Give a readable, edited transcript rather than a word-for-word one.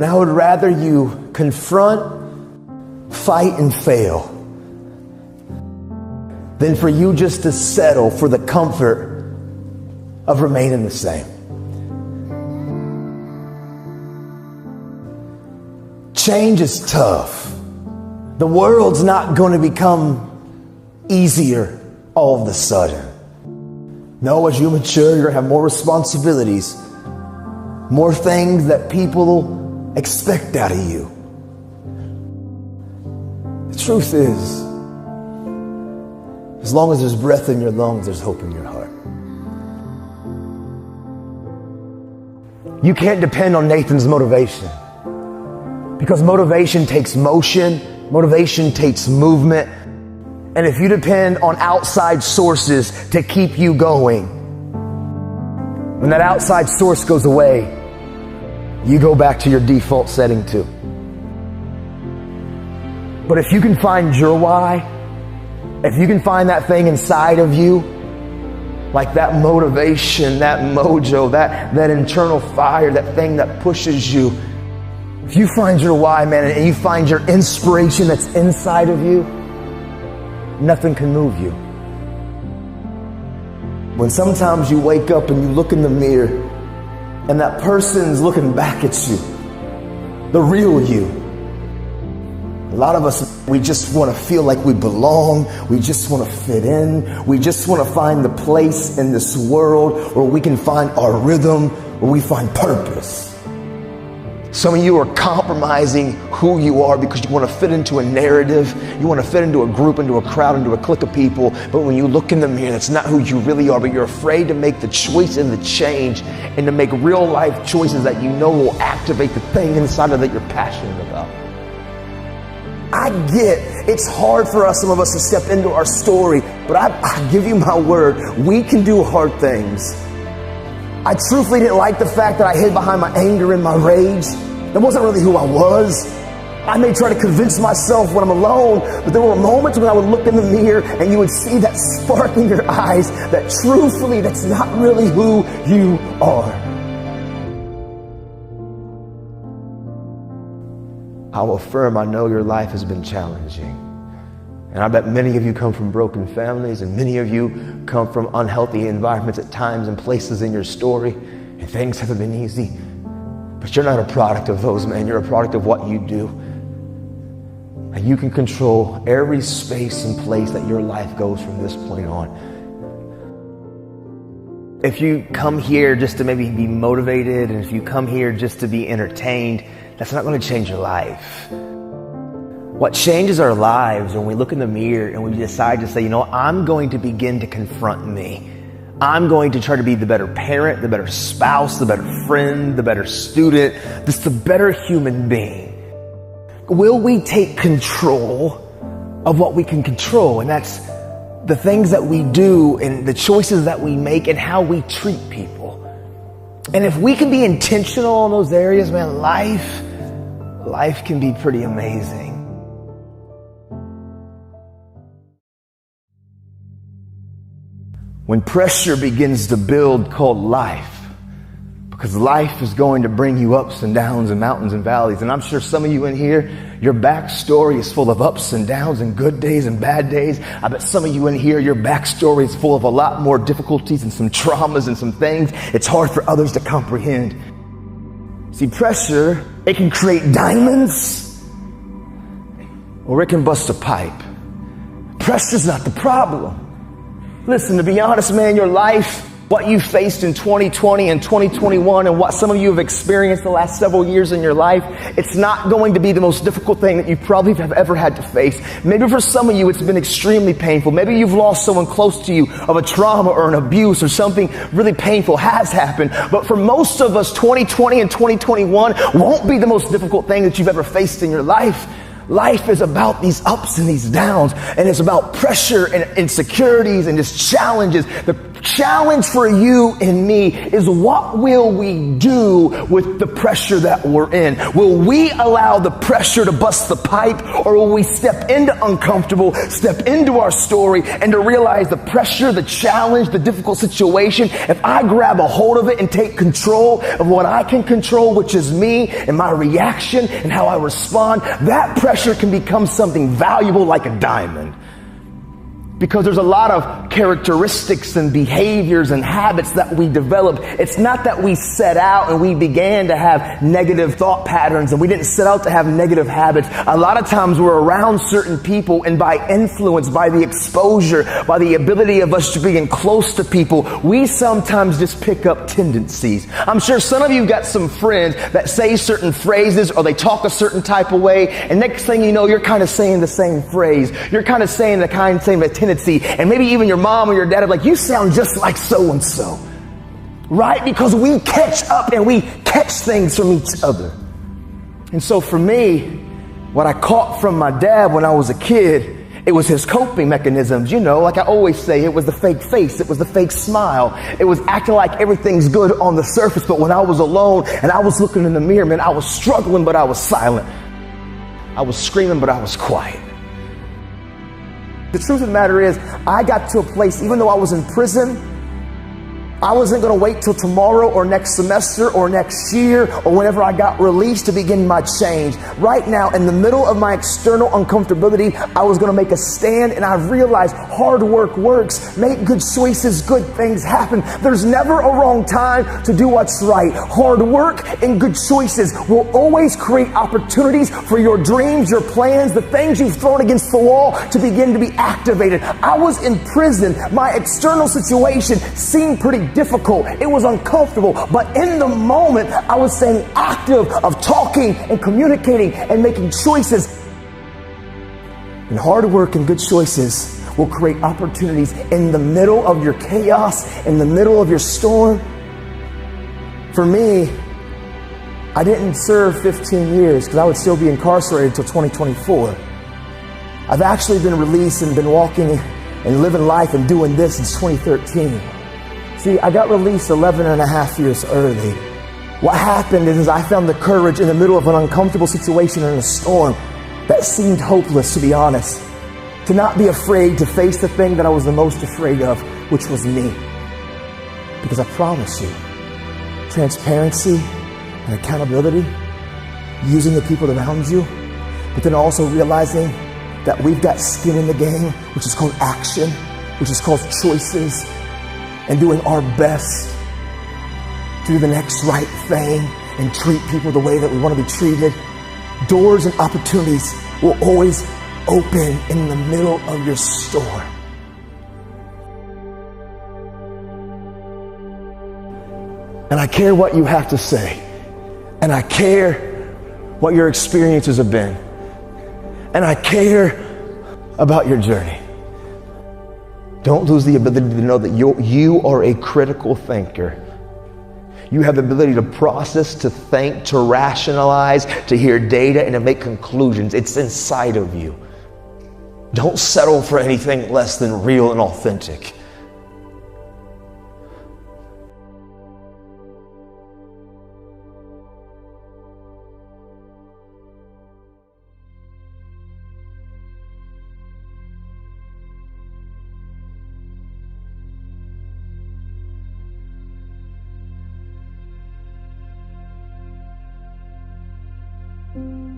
And I would rather you confront, fight, and fail than for you just to settle for the comfort of remaining the same. Change is tough. The world's not going to become easier all of a sudden. No, as you mature, you're going to have more responsibilities, more things that people expect out of you. The truth is, as long as there's breath in your lungs, there's hope in your heart. You can't depend on Nathan's motivation, because motivation takes motion, motivation takes movement. And if you depend on outside sources to keep you going, when that outside source goes away, you go back to your default setting too. But if you can find your why, if you can find that thing inside of you, like that motivation, that mojo, that internal fire, that thing that pushes you, if you find your why, man, and you find your inspiration that's inside of you, nothing can move you. When sometimes you wake up and you look in the mirror and that person's looking back at you, the real you. A lot of us, we just want to feel like we belong. We just want to fit in. We just want to find the place in this world where we can find our rhythm, where we find purpose. Some of you are compromising who you are because you want to fit into a narrative. You want to fit into a group, into a crowd, into a clique of people. But when you look in the mirror, that's not who you really are. But you're afraid to make the choice and the change and to make real life choices that you know will activate the thing inside of that you're passionate about. I get it's hard for us, some of us, to step into our story. But I give you my word, we can do hard things. I truthfully didn't like the fact that I hid behind my anger and my rage. That wasn't really who I was. I may try to convince myself when I'm alone, but there were moments when I would look in the mirror and you would see that spark in your eyes that truthfully, that's not really who you are. I will affirm, I know your life has been challenging. And I bet many of you come from broken families, and many of you come from unhealthy environments at times and places in your story, and things haven't been easy. But you're not a product of those, man. You're a product of what you do. And you can control every space and place that your life goes from this point on. If you come here just to maybe be motivated, and if you come here just to be entertained, that's not going to change your life. What changes our lives when we look in the mirror and we decide to say, you know, I'm going to begin to confront me. I'm going to try to be the better parent, the better spouse, the better friend, the better student, just the better human being. Will we take control of what we can control? And that's the things that we do and the choices that we make and how we treat people. And if we can be intentional in those areas, man, life can be pretty amazing. When pressure begins to build called life, because life is going to bring you ups and downs and mountains and valleys. And I'm sure some of you in here, your backstory is full of ups and downs and good days and bad days. I bet some of you in here, your backstory is full of a lot more difficulties and some traumas and some things it's hard for others to comprehend. See, pressure, it can create diamonds or it can bust a pipe. Pressure's not the problem. Listen, to be honest, man, your life, what you faced in 2020 and 2021 and what some of you have experienced the last several years in your life, it's not going to be the most difficult thing that you probably have ever had to face. Maybe for some of you, it's been extremely painful. Maybe you've lost someone close to you of a trauma or an abuse or something really painful has happened. But for most of us, 2020 and 2021 won't be the most difficult thing that you've ever faced in your life. Life is about these ups and these downs, and it's about pressure and insecurities and just challenges. The challenge for you and me is, what will we do with the pressure that we're in? Will we allow the pressure to bust the pipe, or will we step into uncomfortable, step into our story, and to realize the pressure, the challenge, the difficult situation, if I grab a hold of it and take control of what I can control, which is me and my reaction and how I respond, that pressure can become something valuable like a diamond. Because there's a lot of characteristics and behaviors and habits that we develop. It's not that we set out and we began to have negative thought patterns, and we didn't set out to have negative habits. A lot of times we're around certain people, and by influence, by the exposure, by the ability of us to being close to people, we sometimes just pick up tendencies. I'm sure some of you got some friends that say certain phrases, or they talk a certain type of way, and next thing you know, you're kind of saying the same phrase. You're kind of saying the same tendency. And maybe even your mom or your dad are like, you sound just like so-and-so. Right? Because we catch up and we catch things from each other. And so for me, what I caught from my dad when I was a kid, it was his coping mechanisms. You know, like I always say, it was the fake face. It was the fake smile. It was acting like everything's good on the surface. But when I was alone and I was looking in the mirror, man, I was struggling, but I was silent. I was screaming, but I was quiet. The truth of the matter is, I got to a place, even though I was in prison, I wasn't going to wait till tomorrow or next semester or next year or whenever I got released to begin my change. Right now, in the middle of my external uncomfortability, I was going to make a stand, and I realized hard work works. Make good choices, good things happen. There's never a wrong time to do what's right. Hard work and good choices will always create opportunities for your dreams, your plans, the things you've thrown against the wall to begin to be activated. I was in prison. My external situation seemed pretty difficult. It was uncomfortable. But in the moment, I was staying active of talking and communicating and making choices. And hard work and good choices will create opportunities in the middle of your chaos, in the middle of your storm. For me, I didn't serve 15 years because I would still be incarcerated until 2024. I've actually been released and been walking and living life and doing this since 2013. See, I got released 11 and a half years early. What happened is I found the courage in the middle of an uncomfortable situation and a storm that seemed hopeless, to be honest, to not be afraid to face the thing that I was the most afraid of, which was me. Because I promise you, transparency and accountability, using the people around you, but then also realizing that we've got skin in the game, which is called action, which is called choices, and doing our best to do the next right thing and treat people the way that we want to be treated. Doors and opportunities will always open in the middle of your storm. And I care what you have to say. And I care what your experiences have been. And I care about your journey. Don't lose the ability to know that you are a critical thinker. You have the ability to process, to think, to rationalize, to hear data, and to make conclusions. It's inside of you. Don't settle for anything less than real and authentic. Thank you.